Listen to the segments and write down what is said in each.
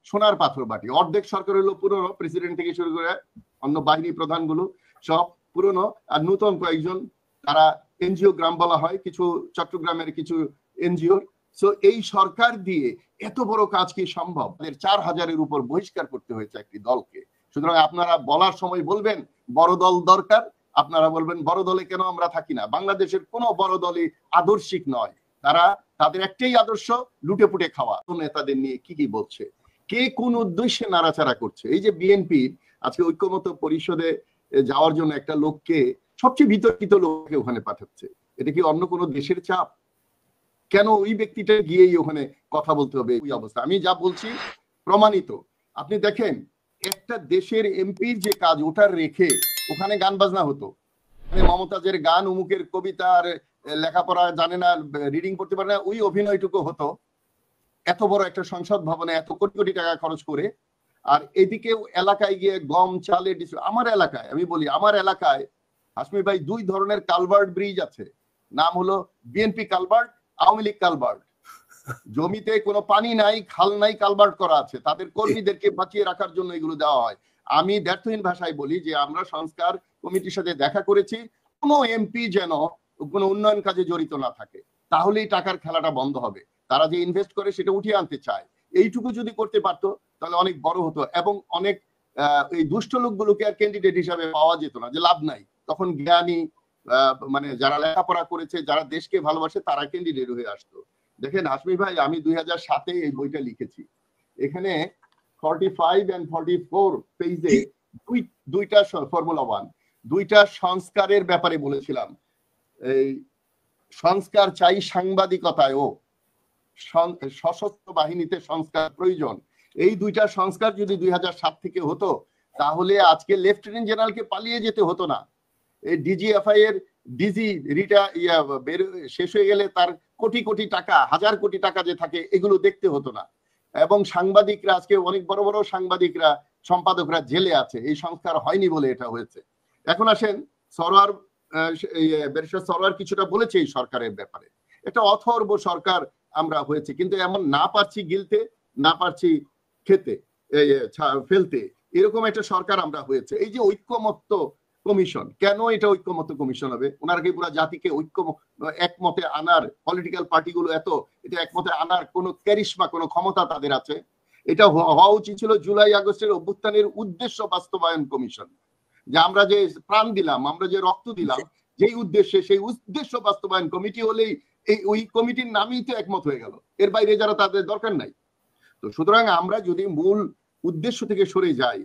সোনার পাথর বাটি। অর্ধেক সরকার হলো পুরনো, প্রেসিডেন্ট থেকে শুরু করে অন্য বাহিনী প্রধানগুলো সব পুরনো, আর নতুন কয়েকজন তারা এনজিও গ্রাম বলা হয় কিছু চট্টগ্রামের কিছু এনজিও। সো এই সরকার দিয়ে এত বড় কাজ কি সম্ভব? 4000-এর উপর বহিষ্কার করতে হয়েছে একটি দলকে। সুতরাং আপনারা বলার সময় বলবেন বড় দল দরকার, আপনারা বলবেন বড় দলে কেন আমরা থাকি না। বাংলাদেশের কোনো বড় দলই আদর্শিক নয়, তারা তাদের একটাই আদর্শ লুটে পুটে খাওয়া। নেতাদের নিয়ে কি কি বলছে, কে কোন উদ্দেশ্যে নাড়াচাড়া করছে। এই যে বিএনপি আজকে ঐক্যমত্য পরিষদে যাওয়ার জন্য একটা লোককে, সবচেয়ে বিতর্কিত লোককে ওখানে পাঠাচ্ছে, এটা কি অন্য কোনো দেশের চাপ? কেন ওই ব্যক্তিটা গিয়েই ওখানে কথা বলতে হবে? ওই অবস্থা আমি যা বলছি প্রমাণিত। আপনি দেখেন একটা দেশের এমপির যে কাজ, ওটার রেখে ওখানে গান বাজনা হতো, মমতাজের গান, অমুকের কবিতা, আর লেখাপড়া জানে না, রিডিং করতে পারে না, ওই অভিনয়টুকু হতো এত বড় একটা সংসদ ভবনে এত কোটি কোটি টাকা খরচ করে। আর এদিকে এলাকায় গিয়ে গম চালে আমার এলাকায়, আমি বলি আমার এলাকায় হাসমি ভাই 2 ধরনের কালভার্ট ব্রিজ আছে, নাম হলো BNP culvert, Awami League culvert. জমিতে কোনো পানি নাই, খাল নাই, কালভার্ট করা আছে, তাদের কর্মীদেরকে বাঁচিয়ে রাখার জন্য এগুলো দেওয়া হয়। আমি দ্ব্যর্থহীন ভাষায় বলি যে আমরা সংস্কার কমিটির সাথে দেখা করেছি, কোনো এমপি যেন কোনো উন্নয়ন কাজে জড়িত না থাকে, তাহলেই টাকার খেলাটা বন্ধ হবে। তারা যে ইনভেস্ট করে সেটা উঠিয়ে আনতে চায়, এইটুকু যদি করতে পারতো তাহলে অনেক বড় হতো। এবং অনেক এই দুষ্ট লোকগুলোকে আর ক্যান্ডিডেট হিসাবে পাওয়া যেত না, যে লাভ নাই, তখন জ্ঞানী মানে যারা লেখাপড়া করেছে, যারা দেশকে ভালোবাসে, তারা ক্যান্ডিডেট হয়ে আসতো। দেখেন হাসমি ভাই, আমি 2007-এ এই বইটা লিখেছি, এখানে 45 and 44 পেজে দুইটা ফর্মুলা 1 দুইটা সংস্কারের ব্যাপারে বলেছিলাম। এই সংস্কার চাই সাংবাদিকতায় ও সশস্ত্র বাহিনীতে সংস্কার প্রয়োজন। এই দুইটা সংস্কার যদি 2007 থেকে হতো তাহলে আজকে লেফটেন্যান্ট জেনারেলকে পালিয়ে যেতে হতো না। এই ডিজিএফআই এর ডিজি রিটা শেষ হয়ে গেলে তার কোটি কোটি টাকা, 1000 কোটি টাকা যে থাকে, এগুলো দেখতে হতো না। এবং সাংবাদিকরা আজকে অনেক বড় বড় সাংবাদিকরা, সম্পাদকরা জেলে আছে, এই সংস্কার হয়নি বলে এটা হয়েছে। এখন আসেন সরোয়ার, ব্যারিস্টার সরোয়ার কিছুটা বলেছে এই সরকারের ব্যাপারে। একটা অথর্ব সরকার আমরা হয়েছে, কিন্তু এমন না পারছি গিলতে, না পারছি খেতে ফেলতে, এরকম একটা সরকার আমরা হয়েছে। এই যে ঐক্যমত্য কমিশন, কেন এটা ঐক্যমত্য কমিশন হবে? ওনারা কি পুরো জাতিকে একমতে আনার, পলিটিক্যাল পার্টিগুলো এত এটা একমতে আনার কোন ক্যারিশমা, কোন ক্ষমতা তাদের আছে? এটা হওয়া উচিত ছিল জুলাই আগস্টের অভ্যুত্থানের উদ্দেশ্য বাস্তবায়ন কমিশন, যে আমরা যে প্রাণ দিলাম, আমরা যে রক্ত দিলাম, যেই উদ্দেশ্যে, সেই উদ্দেশ্য বাস্তবায়ন কমিটি হলেই ওই কমিটির নামই তো একমত হয়ে গেল, এর বাইরে যারা তাদের দরকার নাই। তো সুতরাং আমরা যদি মূল উদ্দেশ্য থেকে সরে যাই,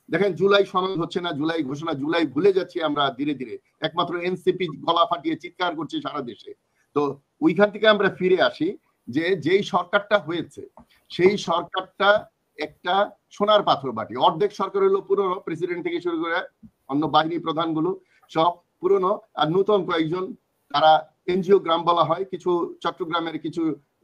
দেখেন জুলাই সনদ হচ্ছে না, জুলাই ঘোষণা, জুলাই ভুলে যাচ্ছি আমরা ধীরে ধীরে, একমাত্র এনসিপি গলা ফাটিয়ে চিৎকার করছে সারা দেশে। তো ওইখান থেকে আমরা ফিরে আসি যে যেই সরকারটা হয়েছে সেই সরকারটা একটা সোনার পাথর বাটি। অর্ধেক সরকার হলো পুরনো, প্রেসিডেন্ট থেকে শুরু করে অন্য বাহিনী প্রধানগুলো সব পুরনো, আর নতুন কয়েকজন তারা এনজিও গ্রাম বলা হয় কিছু চট্টগ্রামের কিছু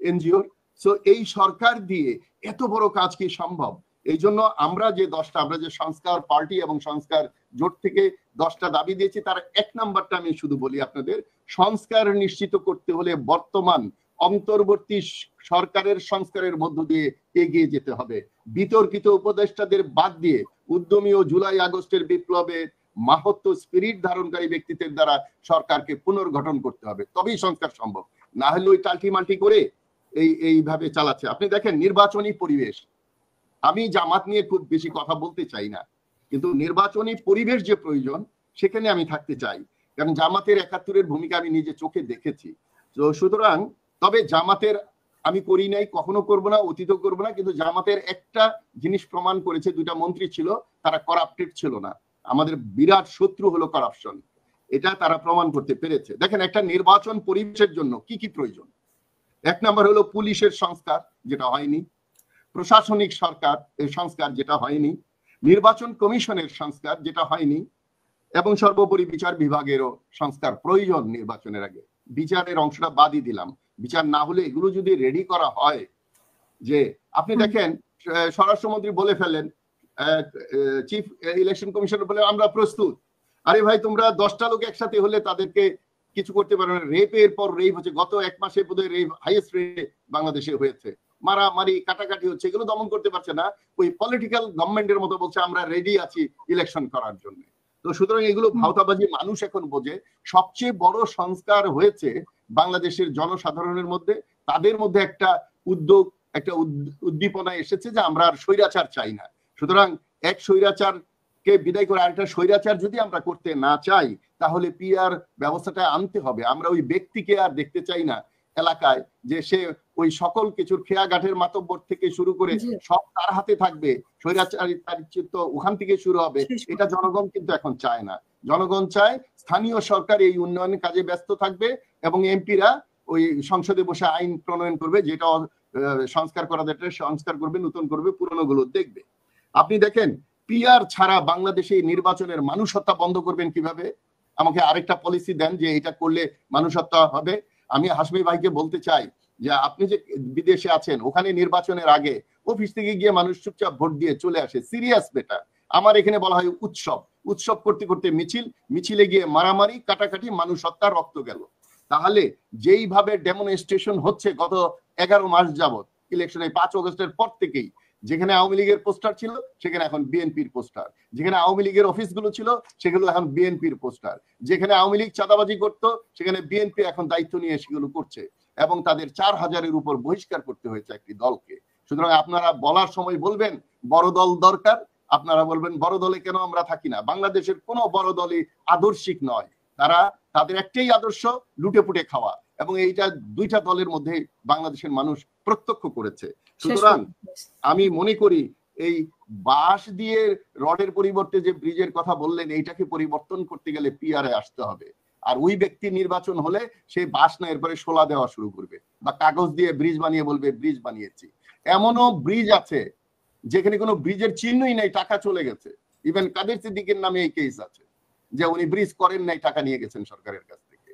এনজিও। সো এই সরকার দিয়ে এত বড় কাজ কি সম্ভব? এই জন্য আমরা যে সংস্কার পার্টি এবং সংস্কার জোট থেকে 10টা দাবি দিয়েছি, তার 1 নাম্বারটা আমি শুধু বলি আপনাদের। সংস্কার নিশ্চিত করতে হলে বর্তমান অন্তর্বর্তী সরকারের সংস্কারের মধ্য দিয়ে এগিয়ে যেতে হবে। বিতর্কিত উপদেষ্টাদের বাদ দিয়ে উদ্যমী ও জুলাই আগস্টের বিপ্লবের মাহাত্ম্য স্পিরিট ধারণকারী ব্যক্তিত্বের দ্বারা সরকারকে পুনর্গঠন করতে হবে, তবেই সংস্কার সম্ভব। না হলে ওই টাল্টি মাল্টি করে এইভাবে চালাচ্ছে। আপনি দেখেন নির্বাচনী পরিবেশ, আমি জামাত নিয়ে খুব বেশি কথা বলতে চাই না, কিন্তু নির্বাচনী পরিবেশ যে প্রয়োজন সেখানে আমি থাকতে চাই, কারণ জামাতের 71-এর ভূমিকা আমি নিজে চোখে দেখেছি। তো সুতরাং, তবে জামাতের আমি করি নাই, কখনো করব না, অতীত করব না, কিন্তু জামাতের একটা জিনিস প্রমাণ করেছে, 2টা মন্ত্রী ছিল, তারা করাপ্টেড ছিল না। আমাদের বিরাট শত্রু হলো কারাপশন, এটা তারা প্রমাণ করতে পেরেছে। দেখেন একটা নির্বাচন পরিবেশের জন্য কি কি প্রয়োজন। 1 নাম্বার হলো পুলিশের সংস্কার, যেটা হয়নি, প্রশাসনিক সংস্কার, যেটা হয়নি, নির্বাচন কমিশনের সংস্কার, যেটা হয়নি, এবং সর্বোপরি বিচার বিভাগেরও সংস্কার প্রয়োজন নির্বাচনের আগে। বিচারের অংশটা বাদই দিলাম, বিচার না হলে এগুলো যদি রেডি করা হয়, যে আপনি দেখেন স্বরাষ্ট্রমন্ত্রী বলে ফেলেন, চিফ ইলেকশন কমিশনার বলে আমরা প্রস্তুত। আরে ভাই, তোমরা 10টা লোক একসাথে হলে তাদেরকে কিছু করতে পারবে না। রেপের পর রেপ হচ্ছে, গত 1 মাসে বোধহয় রেপ হাইয়েস্ট রেট বাংলাদেশে হয়েছে। মারামারি কাটাকাটি হচ্ছে, এগুলো দমন করতে পারছে না। ওই পলিটিক্যাল গভর্নমেন্টের মতো বলছে আমরা রেডি আছি ইলেকশন করার জন্য। তো সুতরাং এগুলো ভাওতাবাজি মানুষ এখন বোঝে। সবচেয়ে বড় সংস্কার হয়েছে বাংলাদেশের জনসাধারণের মধ্যে, তাদের মধ্যে একটা উদ্যোগ, একটা উদ্দীপনা এসেছে যে আমরা আর স্বৈরাচার চাই না। সুতরাং এক স্বৈরাচারকে বিদায় করে আরেকটা স্বৈরাচার যদি আমরা করতে না চাই, তাহলে পিআর ব্যবস্থাটা আনতে হবে। আমরা ওই ব্যক্তিকে আর দেখতে চাই না এলাকায় যে সে ওই সকল কিছুর খেয়াঘাটের মাতব্বর থেকে শুরু করে সব তার হাতে থাকবে, স্বৈরাচারী তো ওখান থেকে শুরু হবে। এটা জনগণ কিন্তু এখন চায় না। জনগণ চায় স্থানীয় সরকার এই উন্নয়নের কাজে ব্যস্ত থাকবে এবং এমপিরা ওই সংসদে বসে আইন প্রণয়ন করবে, যেটা সংস্কার করা যেটা সংস্কার করবে, নতুন করবে, পুরনো গুলো দেখবে। আপনি দেখেন পিআর ছাড়া বাংলাদেশে নির্বাচনের মানুষ হত্যা বন্ধ করবেন কিভাবে? আমাকে আরেকটা পলিসি দেন যে এটা করলে মানুষ হত্যা হবে। আমি হাসমি ভাইকে বলতে চাই যে আপনি যে বিদেশে আছেন, ওখানে নির্বাচনের আগে অফিস থেকে গিয়ে মানুষ চুপচাপ ভোট দিয়ে চলে আসে, সিরিয়াস বেটা। আমার এখানে বলা হয় উৎসব, উৎসব করতে করতে মিছিল, মিছিলে গিয়ে মারামারি কাটাকাটি, মানুষ হত্যা, রক্ত গেল। তাহলে যেইভাবে ডেমনস্ট্রেশন হচ্ছে গত 11 মাস যাবত ইলেকশনে 5 আগস্টের পর থেকেই, যেখানে আওয়ামী লীগের পোস্টার ছিল সেখানে এখন বিএনপির পোস্টার, যেখানে আওয়ামী লীগের অফিসগুলো ছিল সেগুলো এখন বিএনপির পোস্টার, যেখানে আওয়ামী লীগ চাঁদাবাজি করতো সেখানে বিএনপি এখন দায়িত্ব নিয়ে সেগুলো করছে, এবং তাদের 4000-এর উপর বহিষ্কার করতে হয়েছে একটি দলকে। সুতরাং আপনারা বলার সময় বলবেন বড় দল দরকার, আপনারা বলবেন বড় দলে কেন আমরা থাকি না। বাংলাদেশের কোনো বড় দলই আদর্শিক নয়, তারা তাদের একটাই আদর্শ, লুটে পুটে খাওয়া, এবং এইটা দুইটা দলের মধ্যে বাংলাদেশের মানুষ প্রত্যক্ষ করেছে। সুতরাং আমি মনে করি এই বাঁশ দিয়ে রডের পরিবর্তে যে ব্রিজের কথা বললেন, এইটাকে পরিবর্তন করতে গেলে পিআরে আসতে হবে। আর ওই ব্যক্তি নির্বাচন হলে সেই বাঁশ না এরপরে শোলা দেওয়া শুরু করবে, বা কাগজ দিয়ে ব্রিজ বানিয়ে বলবে ব্রিজ বানিয়েছি। এমনও ব্রিজ আছে যেখানে কোনো ব্রিজের চিহ্নই নেই, টাকা চলে গেছে। ইভেন কাদের সিদ্দিকের নামে এই কেস আছে যে উনি ব্রিজ করেন নাই, টাকা নিয়ে গেছেন সরকারের কাছ থেকে।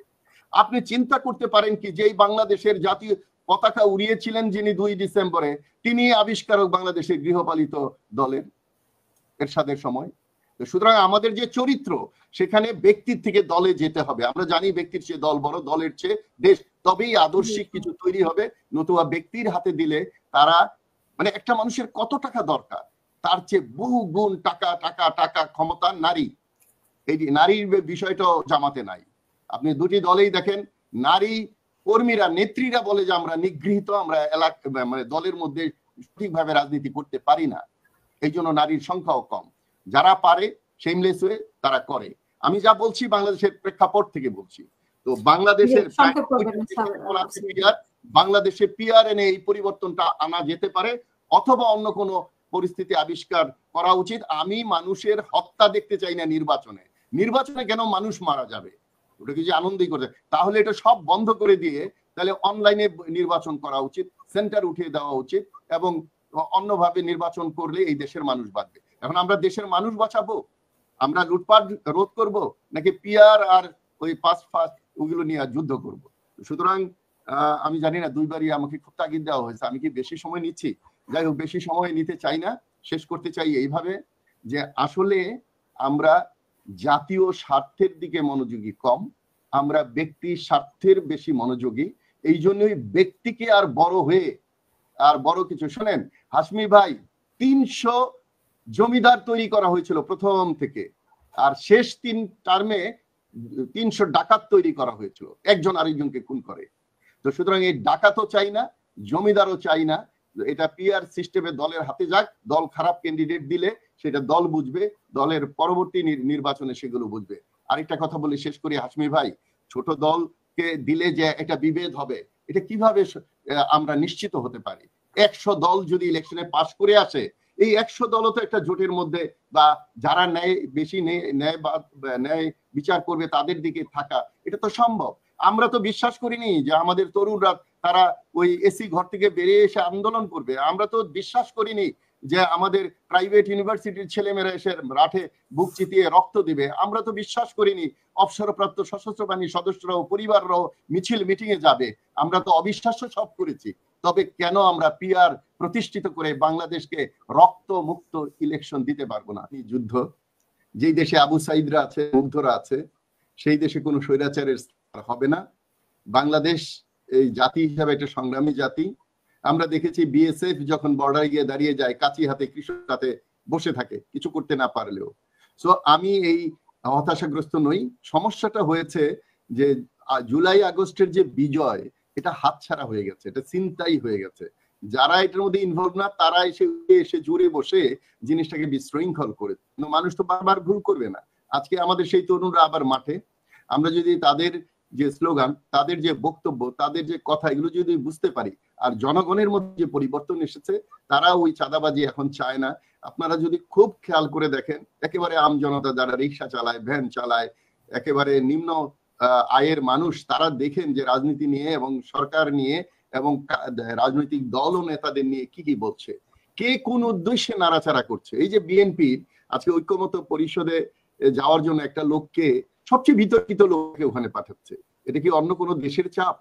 আপনি চিন্তা করতে পারেন কি যে বাংলাদেশের জাতীয় পতাকা উড়িয়েছিলেন যিনি 2 ডিসেম্বরে, তিনি আবিষ্কারক বাংলাদেশের গৃহপালিত দলের এরশাদের সময়। সুতরাং আমাদের যে চরিত্র, সেখানে ব্যক্তির থেকে দলে যেতে হবে। আমরা জানি ব্যক্তির চেয়ে দল বড়, দলের চেয়ে দেশ, তবেই আদর্শিক কিছু তৈরি হবে। নতুবা ব্যক্তির হাতে দিলে তারা, মানে একটা মানুষের কত টাকা দরকার, তার চেয়ে বহু গুণ টাকা টাকা টাকা, ক্ষমতা, নারী। এই নারীর বিষয়টাও জামাতে নাই। আপনি দুটি দলেই দেখেন, নারী কর্মীরা, নেত্রীরা বলে যে আমরা নিগৃহীত, আমরা এলাকা মানে দলের মধ্যে সঠিকভাবে রাজনীতি করতে পারি না, এই জন্য নারীর সংখ্যাও কম। যারা পারে সেইমলেস হয়ে তারা করে। আমি যা বলছি বাংলাদেশের প্রেক্ষাপট থেকে বলছি। তো বাংলাদেশের বাংলাদেশে পিআর এনে এই পরিবর্তনটা আনা যেতে পারে, অথবা অন্য কোনো পরিস্থিতি আবিষ্কার করা উচিত। আমি মানুষের হত্যা দেখতে চাই না নির্বাচনে। নির্বাচনে কেন মানুষ মারা যাবে, ওটা কি যে আনন্দই করে, তাহলে এটা সব বন্ধ করে দিয়ে তাহলে অনলাইনে নির্বাচন করা উচিত, সেন্টার উঠিয়ে দেওয়া উচিত, এবং অন্যভাবে নির্বাচন করলে এই দেশের মানুষ বাঁচবে। এখন আমরা দেশের মানুষ বাঁচাবো, আমরা লুটপাট রোধ করব, নাকি পিআর আর ওই পাস ফাস ওগুলো নিয়ে যুদ্ধ করব? সুতরাং আমি জানি না, দুইবারই আমাকে খুব তাগিদ দেওয়া হয়েছে, আমি কি বেশি সময় নিচ্ছি? যাই হোক, বেশি সময় নিতে চাই না, শেষ করতে চাই এইভাবে যে আসলে আমরা জাতীয় স্বার্থের দিকে মনোযোগী কম, আমরা ব্যক্তি স্বার্থের বেশি মনোযোগী। এই জন্যই ব্যক্তিকে আর বড় হয়ে আর বড় কিছু, শোনেন হাসমি ভাই, 300 জমিদার তৈরি করা হয়েছিল প্রথম থেকে, আর শেষ 3 টার্মে 300 ডাকাত তৈরি করা হয়েছিল, একজন আরেকজনকে খুন করে। তো সুতরাং এই ডাকাতও চাই না, জমিদারও চাই না। এটা পিআর সিস্টেমে দলের হাতে যাক, দল খারাপ ক্যান্ডিডেট দিলে সেটা দল বুঝবে, দলের পরবর্তী নির্বাচনে সেগুলো বুঝবে। আরেকটা কথা বলে শেষ করি হাসমি ভাই, ছোট দলকে দিলে যে একটা বিভেদ হবে, এটা কিভাবে আমরা নিশ্চিত হতে পারি? 100 দল যদি ইলেকশনে পাশ করে আসে, এই 100 দলও তো একটা জোটের মধ্যে, বা যারা ন্যায় বেশি ন্যায় বিচার করবে তাদের দিকে থাকা, এটা তো সম্ভব। আমরা তো বিশ্বাস করিনি যে আমাদের তরুণরা তারা ওই এসি ঘর থেকে বেরিয়ে এসে আন্দোলন করবে। আমরা তো বিশ্বাস করিনি যে আমাদের প্রাইভেট ইউনিভার্সিটির ছেলেমেয়েরা এসে রাঠে বুক চিতিয়ে রক্ত দিবে। আমরা তো বিশ্বাস করিনি অবসরপ্রাপ্ত সশস্ত্র বাহিনীর সদস্যরাও, পরিবাররাও মিছিল মিটিং এ যাবে। আমরা তো অবিশ্বাস্য সব করেছি। তবে কেন আমরা পিআর প্রতিষ্ঠিত করে বাংলাদেশকে রক্ত মুক্ত ইলেকশন দিতে পারবো না? যুদ্ধ, যেই দেশে আবু সাইদরা আছে, মুগ্ধরা আছে, সেই দেশে কোনো স্বৈরাচারের হবে না। বাংলাদেশ এই জাতি হিসাবে একটা সংগ্রামী জাতি, আমরা দেখেছি বিএসএফ যখন বর্ডারে গিয়ে দাঁড়িয়ে যায় কাঁচি হাতে কৃষক হাতে বসে থাকে কিছু করতে না পারলেও। সো আমি এই হতাশাগ্রস্ত নই। সমস্যাটা হয়েছে যে জুলাই আগস্টের যে বিজয় এটা হাতছাড়া হয়ে গেছে, এটা চিন্তাই হয়ে গেছে। যারা এটার মধ্যে ইনভলভ না তারা এসে জুড়ে বসে জিনিসটাকে বিশৃঙ্খল করে। মানুষ তো বারবার ভুল করবে না। আজকে আমাদের সেই তরুণরা আবার মাঠে, আমরা যদি তাদের যে স্লোগান, তাদের যে বক্তব্য, তাদের যে কথা এগুলো যদি বুঝতে পারি, আর জনগণের মধ্যে যে পরিবর্তন এসেছে, তারা ওই চাঁদাবাজি এখন চায় না। আপনারা যদি খুব খেয়াল করে দেখেন, একেবারে আম জনতা যারা রিক্সা চালায়, ভ্যান চালায়, একেবারে নিম্ন আয়ের মানুষ, তারা দেখেন যে রাজনীতি নিয়ে এবং সরকার নিয়ে এবং রাজনৈতিক দল ও নেতাদের নিয়ে কি কি বলছে, কে কোন উদ্দেশ্যে নাড়াচাড়া করছে। এই যে বিএনপির আজকে ঐক্যমত্য পরিষদে যাওয়ার জন্য একটা লোককে, সবচেয়ে বিতর্কিত লোককে ওখানে পাঠাচ্ছে, এটা কি অন্য কোনো দেশের চাপ?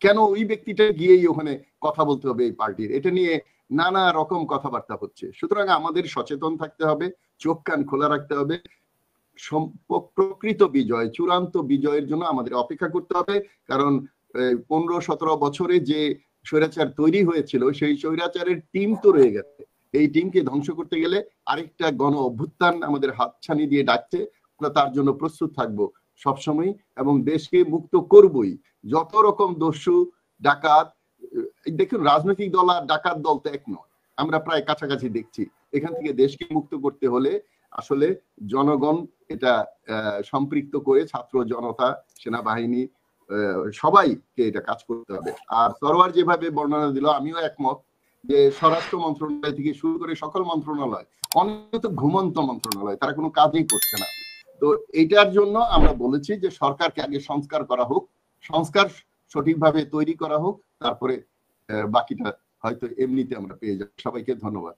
কেন ওই ব্যক্তিটা গিয়েই ওখানে কথা বলতে হবে এই পার্টির? এটা নিয়ে নানা রকম কথাবার্তা হচ্ছে। সুতরাং আমাদের সচেতন থাকতে হবে, চোখ কান খোলা রাখতে হবে। প্রকৃত বিজয়, চূড়ান্ত বিজয়ের জন্য আমাদের অপেক্ষা করতে হবে। কারণ 15-17 বছরে যে স্বৈরাচার তৈরি হয়েছিল, সেই স্বৈরাচারের টিম তো রয়ে গেছে। এই টিমকে ধ্বংস করতে গেলে আরেকটা গণ অভ্যুত্থান আমাদের হাতছানি দিয়ে ডাকছে। আমরা তার জন্য প্রস্তুত থাকবো সবসময় এবং দেশকে মুক্ত করবই। যত রকম দস্যু ডাকাত, দেখুন রাজনৈতিক দল আর ডাকাত দল তো এক নয়, আমরা প্রায় কাছাকাছি দেখছি। এখান থেকে দেশকে মুক্ত করতে হলে আসলে জনগণ এটা সম্পৃক্ত করে, ছাত্র জনতা, সেনাবাহিনী, সবাইকে এটা কাজ করতে হবে। আর সরওয়ার যেভাবে বর্ণনা দিল, আমিও একমত যে স্বরাষ্ট্র মন্ত্রণালয় থেকে শুরু করে সকল মন্ত্রণালয় অনেক তো ঘুমন্ত মন্ত্রণালয়, তারা কোনো কাজই করছে না। তো এইটার জন্য আমরা বলেছি যে সরকারকে আগে সংস্কার করা হোক, সংস্কার সঠিকভাবে তৈরি করা হোক, তারপরে বাকিটা হয়তো এমনিতে আমরা পেয়ে যাব। সবাইকে ধন্যবাদ।